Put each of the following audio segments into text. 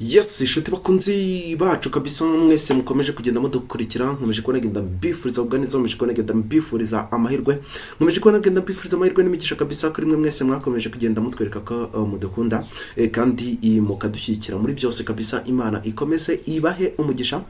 Yes, inshuti bakunzi bacu kabisa mwese mukomeje kugenda mudukurikira, nkomeje kubona genda mbifuriza ubganiza, nkomeje kubona genda mbifuriza amahirwe, nkomeje kubona genda mbifuriza amahirwe n'imigisha kabisa kuri mwe mwese mwakomeje kugenda mutwereka ko mudukunda kandi mukadushyigikira muri byose kabisa. Imana ikomeze ibahe umugisha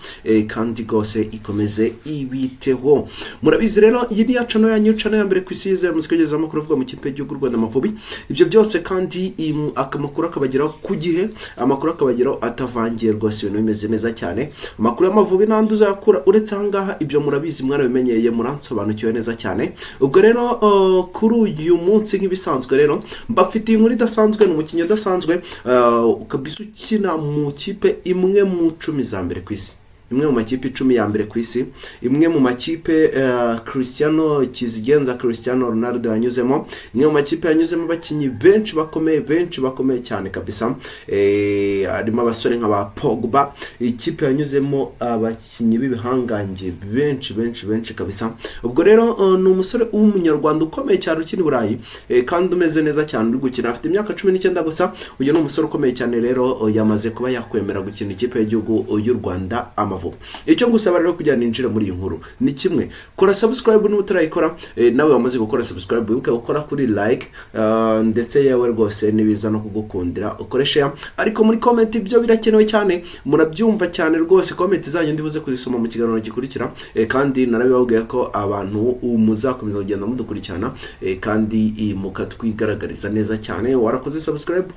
kandi gose ikomeze ibiteho. Murabizi rero iyi ni yacano yanyu, cano ya mbere ku isi yizera musikogeza amakuru avuga mu kipe y'u Rwanda Amavubi. Ibyo byose kandi akamakuru akabageraho ku gihe, amakuru akabageraho atavangiye rwose, ibintu bimeze neza cyane. Amakuru y'Amavubi n'andi uzakura uretse ahangaha, ibyo murabizi mwarabimenyeye, muransobanukiwe neza cyane. Ubwo rero kuri uyu munsi nk'ibisanzwe rero mbafitiye inkuru idasanzwe, n'umukinnyi udasanzwe kabisa ukina mu kipe imwe mu 10 za mbere ku isi, imwe mu makipe 10 ya mbere ku isi, imwe mu makipe Cristiano Kizigenza Cristiano Ronaldo yanyuzemo, imwe mu makipe yanyuzemo abakinnyi benshi bakomeye cyane kabisa. Harimo abasore nk'aba Pogba, ikipe yanyuzemo abakinnyi b'ibihangange benshi kabisa. Ubwo rero ni umusore w'umunyarwanda ukomeye cyane ukina i Burayi kandi umeze neza cyane, uri gukina, afite imyaka 19 gusa. Uyu ni umusore ukomeye cyane rero, yamaze kuba yakwemera gukina ikipe y'igihugu y'u Rwanda Amavubi. Icyo ngusaba rero kujya ninjira muri iyi nkuru ni kimwe: kora subscribe niba utarayikora, nawe wamaze gukora subscribe wibuke gukora kuri like, ndetse yewe rwose nibiza no kugukundira ukore share, ariko muri comment ibyo birakenewe cyane, murabyumva cyane rwose. Comment zanyu ndibuze kuzisoma mu kiganiro gikurikira, kandi narabibabwiye ko abantu muzakomeza kugenda mudukurikirana kandi mukatwigaragariza neza cyane. Warakoze subscribe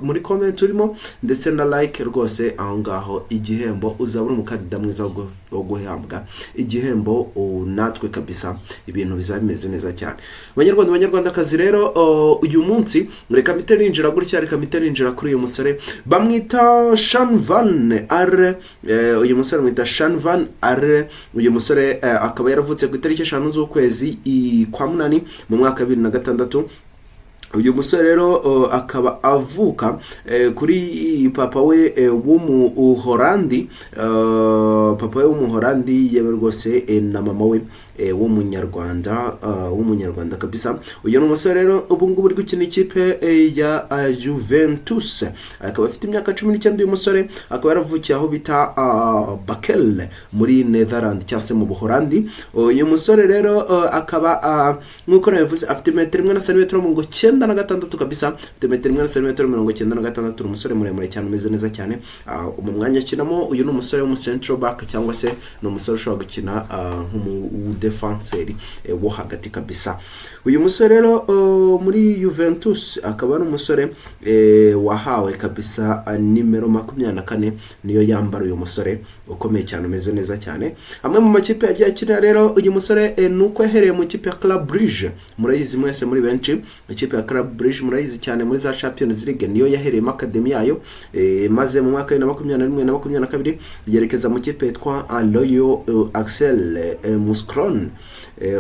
muri comment urimo ndetse na like rwose, aho ngaho igihembo uzabona umukandida mwiza wo guhambwa igihembo natwe kabisa, ibintu bizaba bimeze neza cyane. Banyarwandakazi rero uyu munsi reka mpite ninjira gutya, reka mpite ninjira kuri uyu musore bamwita Sean Van Are. Uyu musore mwita Sean Van Are. Uyu musore akaba yaravutse ku itariki 5 z'ukwezi kwa munani mu mwaka 2006. Uyu musore rero akaba avuka kuri papa we w'umuholandi, papa we w'umuholandi yewe rwose, na mama we w'umunyarwanda kabisa. Uyu ni umusore rero ubu ngubu uri gukina ikipe ya Juventus, akaba afite imyaka 19. Uyu musore akaba yaravukiye aho bita Bakel muri Netherlands cyangwa se mu Buholandi. Uyu musore rero akaba nk'uko nabivuze afite 1.96 kabisa, afite 1.96. Umusore muremure cyane, umeze neza cyane. Mu mwanya akinamo uyu ni umusore w'umu central back cyangwa se ni umusore ushobora gukina nk'umu defenseur wo hagati kabisa. Uyu musore rero muri Juventus akaba ari umusore wahawe kabisa nimero 24 niyo yambara. Uyu musore ukomeye cyane, umeze neza cyane. Amwe mu makipe yagiye akina rero uyu musore nuko yahereye mu kipe ya Club Brugge, murayizi mwese muri benshi. Ikipe ya Club Brugge murayizi cyane muri za Champions League, niyo yahereyemo academy yayo, maze mu mwaka wa 2021 na 2022 yerekeza mu kipe yitwa Royal Axel Mouscron.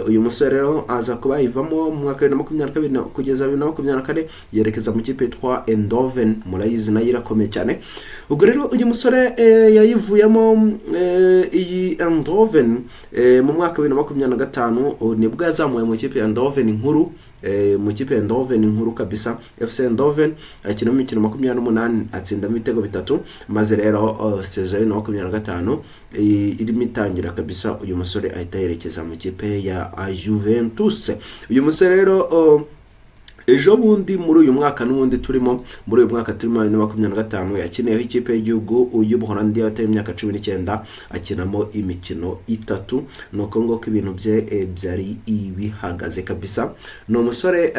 Uyu musore rero aza kuba yivamo mu mwaka wa 2022 kugeza 2024 yerekeza mu kipe yitwa Eindhoven, murayizi nayo irakomeye cyane. Ubwo rero uyu musore yayivuyemo iyi Eindhoven mu mwaka wa 2025 nibwo yazamuye mu kipe ya Eindhoven nkuru, mu kipe ya Eindhoven nkuru kabisa, FC Eindhoven. Akina mu mikino 28 atsinda ibitego 3, maze rero saison ya 2025 irimo itangira kabisa, uyu musore ahita yerekeza mu kipe ya Juventus. Uyu musore rero ejo bundi muri uyu mwaka n'ubundi turimo, muri uyu mwaka turimo 2025 yakiniyeho ikipe y'igihugu y'Ubuholandi y'abatari imyaka 19, akinamo imikino 3. nuko ngo ko ibintu bye byari ibihagaze kabisa. No musore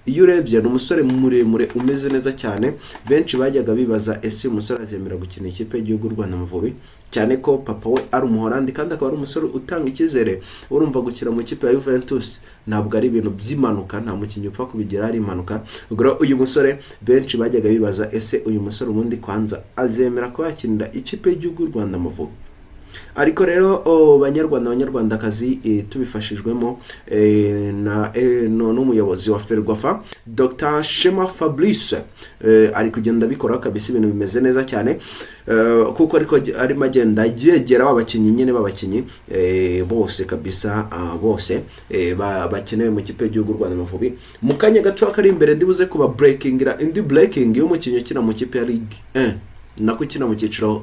iyo urebye ni umusore muremure umeze neza cyane. Benshi bajyaga bibaza ese uyu musore azemera gukina ikipe y'igihugu y'u Rwanda Amavubi, cyane ko papa we ari umuholandi kandi akaba ari umusore utanga ikizere. Urumva gukira mu kipe ya Juventus ntabwo ari ibintu by'impanuka, nta mukinnyi upfa kubigira ari impanuka. Ubwo uyu musore benshi bajyaga bibaza ese uyu musore ubundi kwanza azemera ko yakinira ikipe y'igihugu y'u Rwanda Amavubi. Ariko rero banyarwandakazi tubifashijwemo n'umuyobozi wa Ferwafa Dr Shema Fabrice, ari kugenda bikora kabisa, ibintu bimeze neza cyane, kuko ariko arimo agenda yegera abakinnyi nyene b'abakinnyi bose kabisa, bose bakenewe mu kipe y'u Rwanda Amavubi. Mu kanya gato kari imbere ndibuze kuba breaking y'umukinnyi ukina mu kipe ya Ligue 1 nako ukina mu cyiciro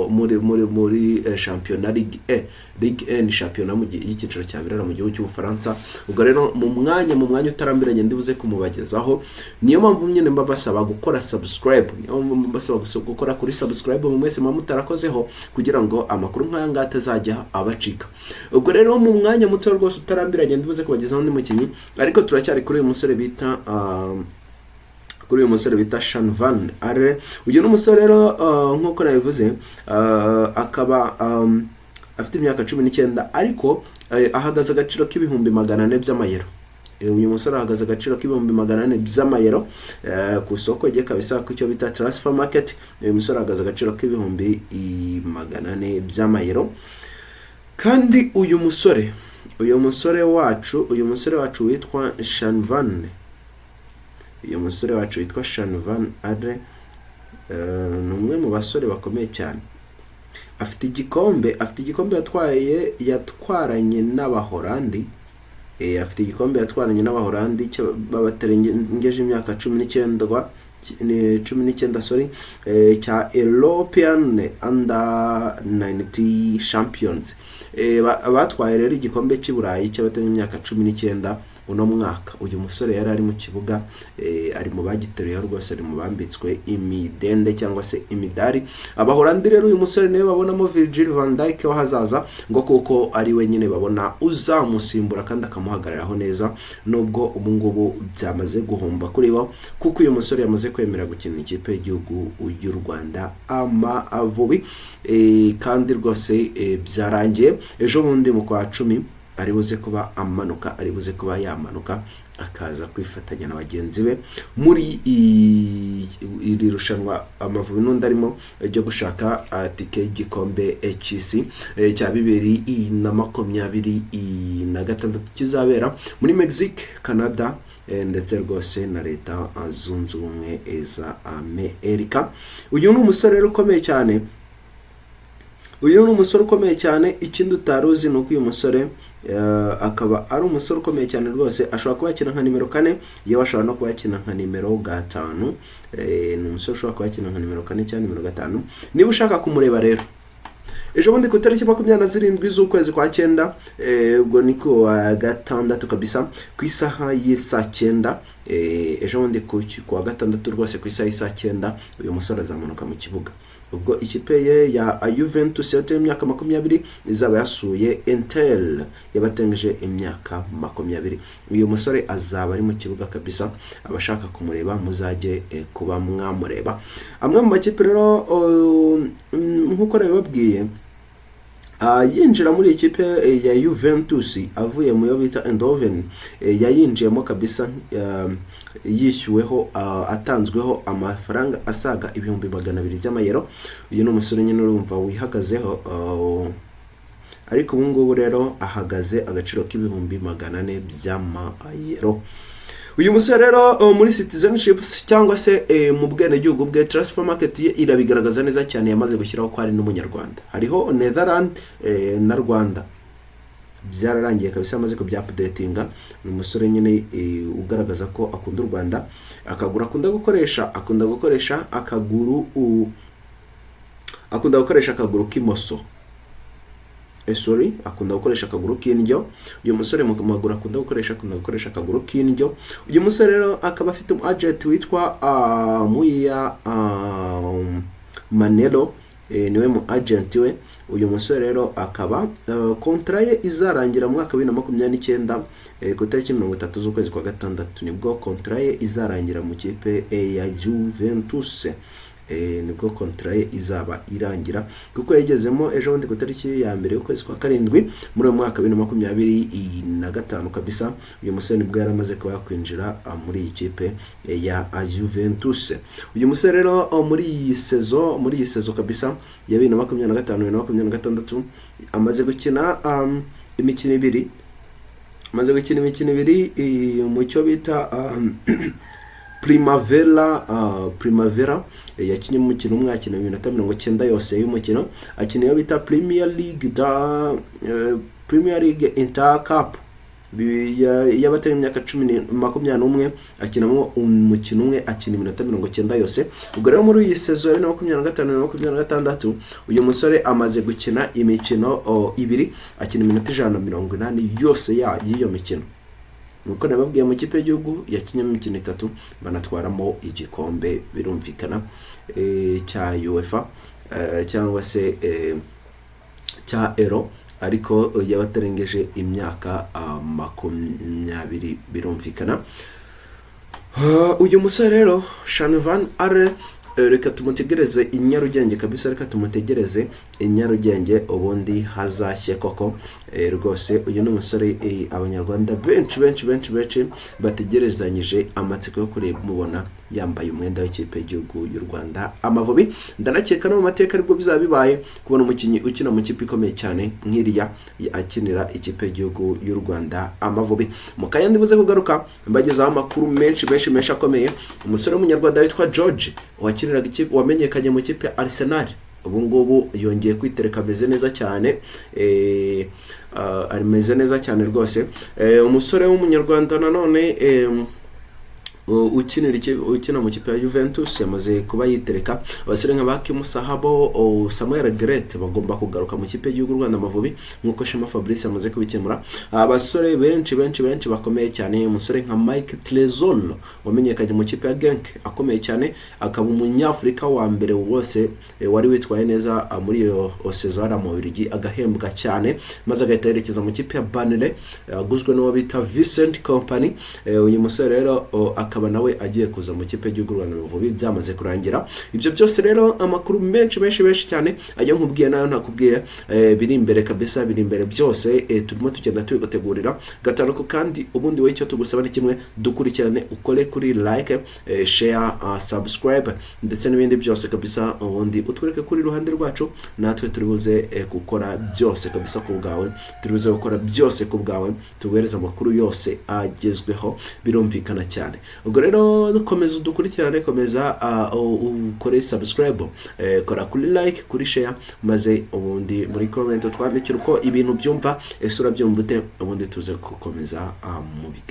muri shampiyona Ligue E. Ligue E ni shampiyona y'icyiciro cya mbere mu gihugu cy'Ubufaransa. Ubwo rero mu mwanya utarambiranye ndibuze kumubagezaho, niyo mpamvu nyine mbabasaba gukora subscribe, niyo mpamvu mbabasaba gukora kuri subscribe mu mwese mutarakozeho, kugira ngo amakuru nk'aya ngaya atazajya abacika. Ubwo rero mu mwanya muto rwose utarambiranye ndibuze kubagezaho undi mukinnyi, ariko turacyari kuri uyu musore bita Sean Van Arle. Uyu ni umusore rero nk'uko nabivuze, akaba afite imyaka 19, ariko ahagaze agaciro k'ibihumbi 400 by'amayero. Uyu musore ahagaze agaciro k'ibihumbi 400 by'amayero ku isoko rye kabisa, ku cyo bita transfer market. Uyu musore ahagaze agaciro k'ibihumbi 400 by'amayero. Kandi uyu musore wacu witwa Sean Van, uyu musore wacu witwa Sean Van Arle ni umwe mu basore bakomeye cyane. Afite igikombe yatwaranye n'Abahorandi. Afite igikombe yatwaranye n'Abahorandi babaterengeje imyaka 19 cya European Under 90 Champions. Batwaye rero igikombe cy'Iburayi cy'abaterengeje imyaka 19 uno mwaka. Uyu musore yari ari mu kibuga, ari mu bagiteruye rwose, ari mu bambitswe imidende cyangwa se imidari. Abahorandi rero uyu musore niwe babonamo Virgil van Dijk wahazaza, ngo kuko ari we nyine babona uzamusimbura kandi akamuhagararaho neza, nubwo ubu ngubu byamaze guhomba kuri bo, kuko uyu musore yamaze kwemera gukina ikipe y'igihugu y'u Rwanda Amavubi. Kandi rwose byarangiye ejo bundi mu kwa 10 ari buze kuba yamanuka akaza kwifatanya na bagenzi be muri iri rushanwa Amavubi n'undi arimo ryo gushaka tike y'igikombe cy'isi cya 2026 kizabera muri Mexique, Canada ndetse rwose na Leta Zunze Ubumwe za Amerika. Uyu ni umusore ukomeye cyane. Ikindi utaruzi ni uko uyu musore akaba ari umusore ukomeye cyane rwose. Ashobora kuba yakina nka nimero 4, yewe ashobora no kuba yakina nka nimero 5. Ni umusore ushobora kuba yakina nka nimero 4 cyangwa nimero 5. Niba ushaka kumureba rero, ejo bundi ku tariki 27 z'ukwezi kwa 9, ubwo niko wa gatandatu kabisa, ku isaha y'isa 9, ejo bundi ku wa gatandatu rwose ku isaha y'isa 9, uyu musore azamanuka mu kibuga. Ubwo ikipe ye ya Juventus y'imyaka imyaka 20 izaba yasuye Inter yabatengeje imyaka 20. Uyu musore azaba ari mu kibuga kabisa, abashaka kumureba muzajye kuba mwamureba. Amwe mu makipe rero nkuko nabibabwiye, yinjira muri ikipe ya Juventus avuye mu yo bita Eindhoven, yayinjiyemo kabisa, yishyuweho atanzweho amafaranga asaga ibihumbi 200 by'amayero. Uyu ni umusore nyine urumva wihagazeho, ariko ubu ngubu rero ahagaze agaciro k'ibihumbi 400 by'amayero. Uyu musore rero muri citizenship cyangwa se mu bwene gihugu bwe, transfer market ye irabigaragaza neza cyane. Yamaze gushyiraho ko ari n'umunyarwanda. Hariho Netherlands na Rwanda, byararangiye kabisa, amaze kubyapdatinga. Ni umusore nyine ugaragaza ko akunda u Rwanda, akunda gukoresha akaguru k'imoso. Akunda gukoresha akaguru k'indyo. Uyu musore mu maguru akunda gukoresha akaguru k'indyo. Uyu musore rero akaba afite agent witwa Muya Manelo, niwe mu agent we. Uyu musore rero akaba kontra ye izarangira mu mwaka 2029 ku tariki 30 z'ukwezi kwa 6, nibwo kontra ye izarangira mu kipe ya Juventus. Nibwo kontra ye izaba irangira, kuko yagezemo ejo bundi ku tariki ya 1 y'ukwezi kwa 7 muri mwaka 2025 kabisa. Uyu musore nibwo yaramaze kuba kwinjira muri ikipe ya Juventus. Uyu musore rero muri iyi sezo kabisa ya 2025-2026 amaze gukina imikino ibiri. Mu cyo bita Primavera, yakinye mu mukino umwe, akina 1990 yose y'umukino. Akina yo bita Premier League Inter Cup y'abatari imyaka 21 akinamo umukino umwe, akina iminota 90 yose. Ubwo rero muri iyi sezo ya 2025-2026 uyu musore amaze gukina imikino ibiri, akina iminota 180 yose y'iyo mikino. Nuko nababwiye mu kipe y'igihugu yakinyemo imikino 3 banatwaramo igikombe, birumvikana cya UEFA cyangwa se cya Euro, ariko yabatarengeje imyaka 20, birumvikana. Uyu musore rero Shane Van Are, reka tumutegereze inyarugenge kabisa, reka tumutegereze inyarugenge ubundi hazashye koko. Rwose uyu ni umusore abanyarwanda benshi bategerezanyije amatsiko yo kureba mubona yambaye umwenda w'ikipe y'igihugu y'u Rwanda Amavubi. Ndanakeka no mu mateka aribwo bizaba bibaye kubona umukinnyi ukina mu kipe ikomeye cyane nk'iriya akinira ikipe y'igihugu y'u Rwanda Amavubi. Mu kayandi buze kugaruka mbagezaho amakuru menshi akomeye. Umusore w'umunyarwanda witwa George wakiniraga ikipe, wamenyekanye mu kipe Arsenal, ubu ngubu yongeye kwitereka, ameze neza cyane, arimeze neza cyane rwose. Umusore w'umunyarwanda nanone ukina mu kipe ya Juventus yamaze kuba yitereka. Abasore nka Bakim Sahabo, Samuel Gret bagomba kugaruka mu kipe y'u Rwanda Amavubi nkuko Shema Fabrice yamaze kubikemura. Abasore benshi bakomeye cyane, umusore nka Mike Trezor wamenyekanye mu kipe ya Genk akomeye cyane, akaba umunyafrika wa mbere wose wari witwaye neza muri iyo saison mu Bubiligi, agahembwa cyane maze agahita yerekeza mu kipe ya Burnley, aguzwe n'uwo bita Vincent Kompany. Uyu musore rero akaba nawe agiye kuza mu kipe y'u Rwanda Amavubi, byamaze kurangira. Ibyo byose rero amakuru menshi cyane ajya nkubwiye nayo ntakubwiye, biri imbere kabisa, biri imbere byose. Turimo tugenda tubitegurira gatanuko, kandi ubundi wowe icyo tugusaba ni kimwe, dukurikirane, ukore kuri like, share, subscribe ndetse n'ibindi byose kabisa, ubundi utwereke kuri ruhande rwacu, natwe turibuze gukora byose kabisa ku bwawe, turibuze gukora byose ku bwawe, tuguhereza amakuru yose agezweho, birumvikana cyane. Ubwo rero dukomeza udukurikirane, komeza ukore subscribe, kora kuri like, kuri share, maze ubundi muri comment twandikira uko ibintu byumva, ese urabyumva ute, ubundi tuze gukomeza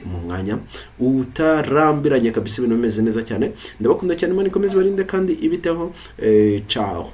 mu mwanya utarambiranye kabisa, ibintu bimeze neza cyane. Ndabakunda cyane, Imana ikomeze barinde kandi ibiteho. Ciao.